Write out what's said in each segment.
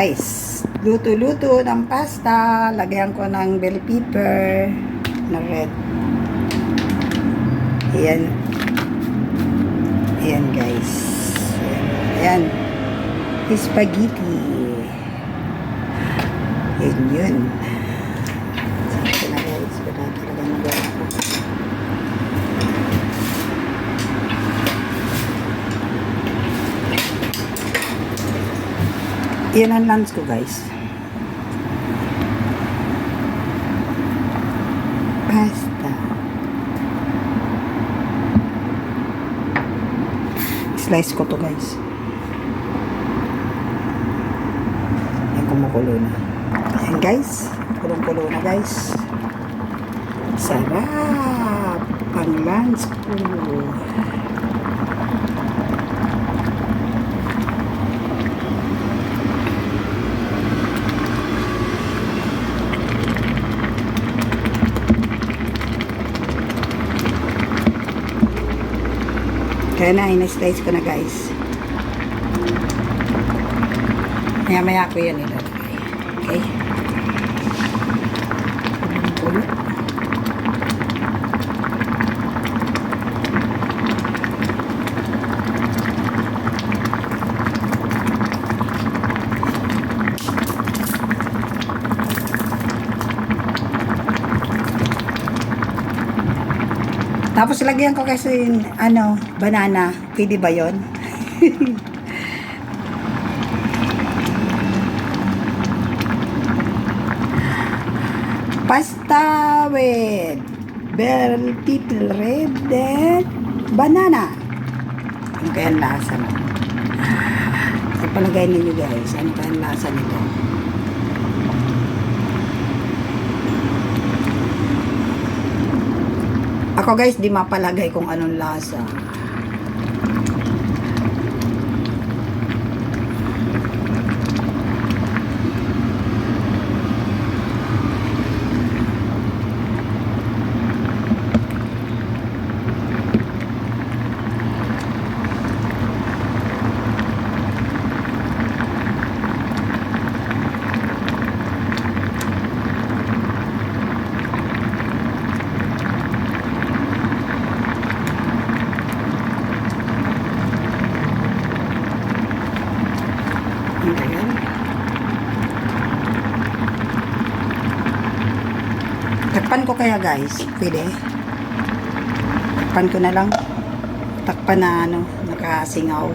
Guys, luto-luto ng pasta. Lagyan ko ng bell pepper na red. Ayan. Ayan guys. Ayan. Spaghetti. Ayan yun. Ito na guys. Wala talaga magawa ko. Yan ang lunch ko guys. Pasta. Slice ko to guys. Yan, kumukulo na. Ayan guys. Kulong-kulo na guys. Sarap. Pang lunch ko. Kaya na, in-slice ko na guys. Maya-maya ko yan ilalagay. Okay? Kulong-kulo. Tapos lagyan ko kasi banana. Pwede ba yun? Pasta with bell pepper red and banana. Ano kaya ang lasa mo? Ipalagay ninyo guys. Ano kaya ang lasa nito? Ako guys, di mapalagay kung anong lasa. Ayan. Takpan ko kaya guys. Pwede. Takpan ko na lang. Takpan na nakasingaw.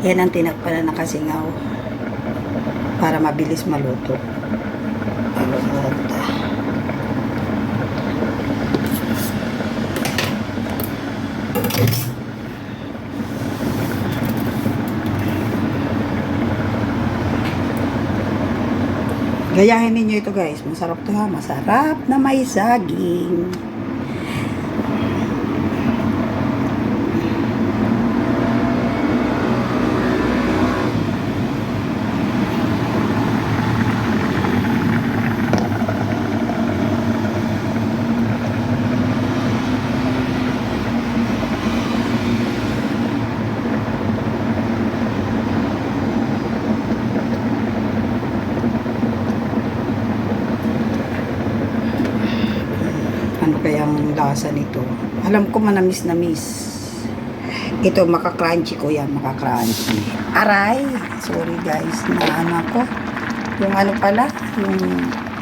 Yan ang tinakpan na nakasingaw. Para mabilis maluto. Gayahin ninyo ito guys. Masarap to ha. Masarap na may saging. Ano kayang lasa nito? Alam ko manamis na miss. Ito maka-crunchy ko yan, maka-crunchy. Aray, sorry guys, na ako. Yung pala, yung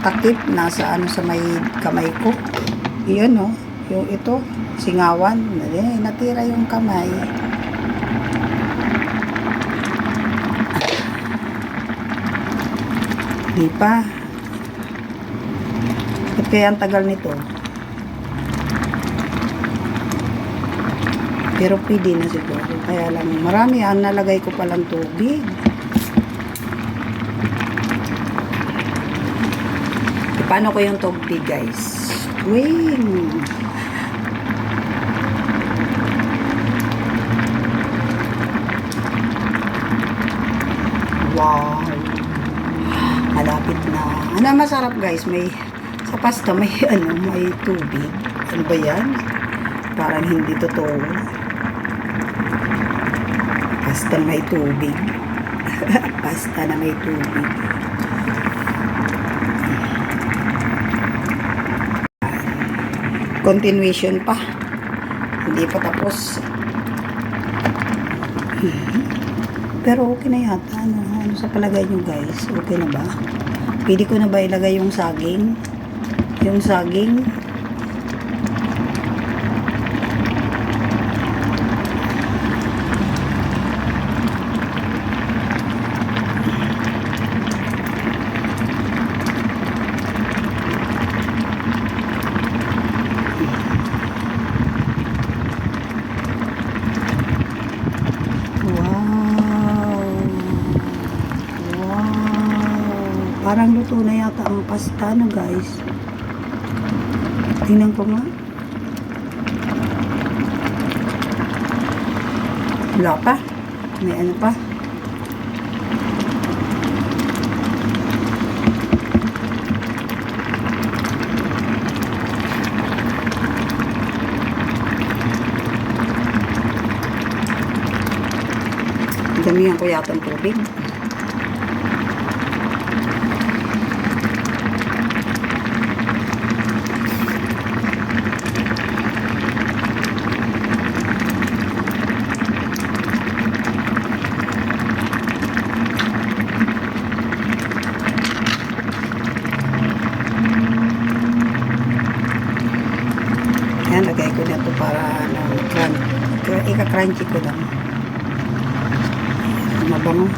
takip nasa sa may kamay ko. Iyon yung ito, singawan. Natira yung kamay. Di pa. At kaya ang tagal nito. Pero pwede na siguro. Kaya lang, marami ang nalagay ko palang tubig. Paano ko yung tubig, guys? Wing! Wow! Malapit na. Masarap, guys. Sa pasta, may tubig. Ano ba yan? Parang hindi totoo. Basta may tubig. pasta na may tubig. Continuation pa. Hindi pa tapos. Pero okay na yata. Ano sa palagay nyo guys? Okay na ba? Pwede ko na ba ilagay yung saging? Yung saging. Parang luto na yata ang pasta, no guys. Tingnan ko nga. Wala pa. May ano pa. Damihan ko yata ang tubig. Yan, lagay ko na ito para ika-crunchy ko lang. Mabango.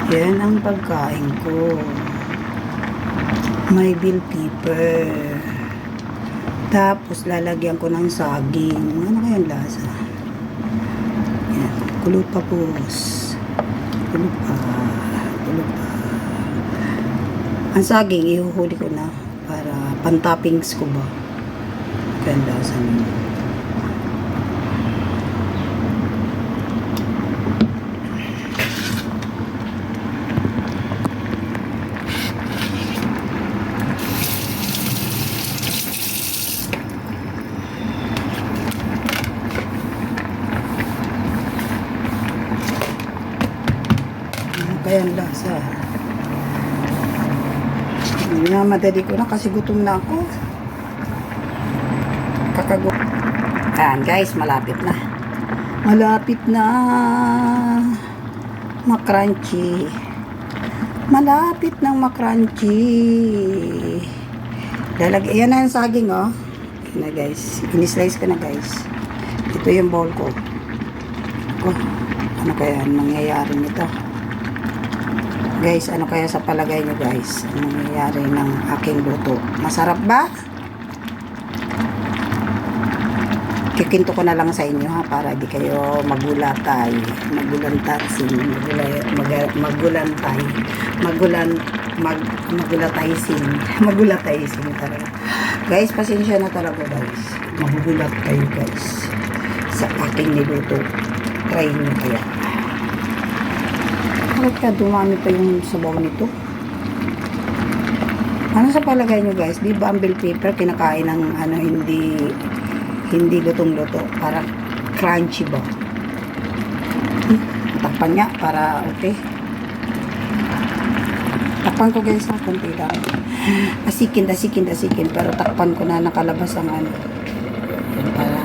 Yan ang pagkain ko. May bell pepper. Tapos lalagyan ko ng saging. Ano kayang lasa? Yan. Kulo pa boss. Kulo pa. Kulo pa. Ang saging, ihuhuli ko na para pan-toppings ko ba. Kayang lasa nyo. Kaya ang lasa. Minamadali ko na kasi gutom na ako. Kakagutom. Ayan guys, malapit na. Malapit na. Makrunchy. Malapit ng makrunchy. Yan na yung saging oh. Yan na guys. In-slice ko na guys. Ito yung bowl ko. Oh, ano kaya nangyayari nito? Guys, ano kaya sa palagay nyo guys? Ano nangyayari ng aking luto? Masarap ba? Kikinto ko na lang sa inyo ha, para di kayo magulatay. Magulataysin talaga. Guys, pasensya na talaga guys. Magugulat kayo guys sa aking niluto. Try nyo kaya. Bakit ka dumami pa yung sabaw nito? Ano sa palagay nyo guys? Di ba ang bell pepper kinakain ng ano, hindi lutong-luto? Para crunchy ba? Takpan nga para okay. Takpan ko guys ha, konti lang. Asikin. Pero takpan ko na nakalabas ang ano. Para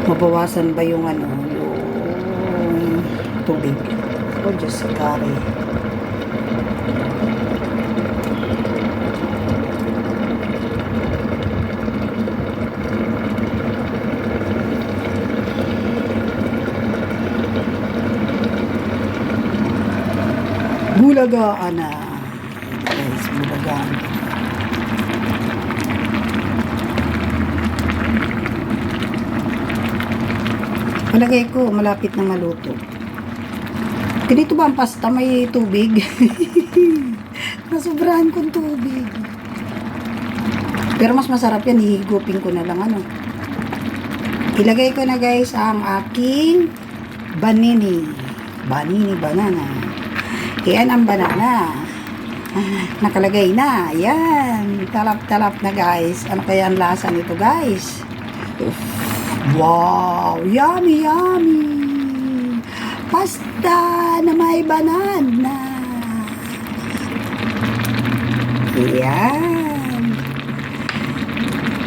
mabawasan ba yung ano, yung tubig. Oh, Diyos kare. Bulagaan na. Guys, bulagaan. Palagay ko, malapit na maluto. Ganito ba ang pasta? May tubig? Nasubrahan kong tubig. Pero mas masarap yan. Hihigupin ko na lang ano. Ilagay ko na guys ang aking banana. Yan ang banana. Nakalagay na. Yan. Talap-talap na guys. Ano kaya ang lasa nito guys? Wow! Yummy! pasta na may banana. Yan.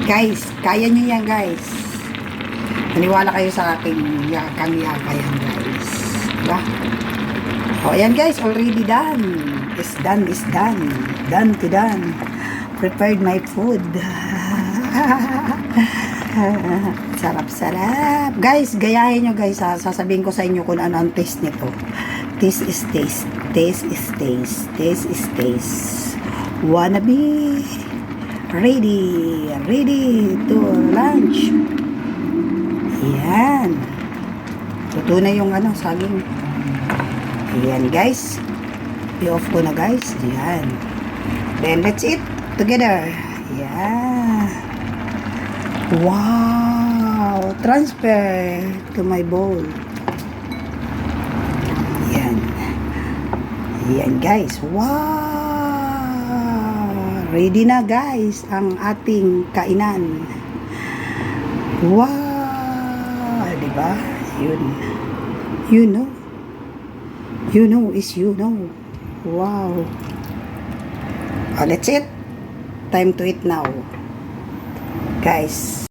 Guys, kaya nyo yan guys. Maniwala kayo sa akin. Yakang-yaka yan guys. Diba? O ayan guys, already done. Is done, is done. Done to done. Prepared my food. Sarap-sarap. Guys, gayahin nyo guys ha. Sasabihin ko sa inyo kung ano ang taste nito. Taste is taste. Taste is taste. Taste is taste. Wanna be ready. Ready to lunch. Yan. Luto na yung ano, saging. Ayan guys. I-off ko na guys. Yan. Then let's eat together. Yeah. Wow! Transfer to my bowl. Yan. Yan guys. Wow! Ready na guys ang ating kainan. Wow! Diba? Yun. You know. You know is you know. Wow. Oh, let's eat. Time to eat now. Guys.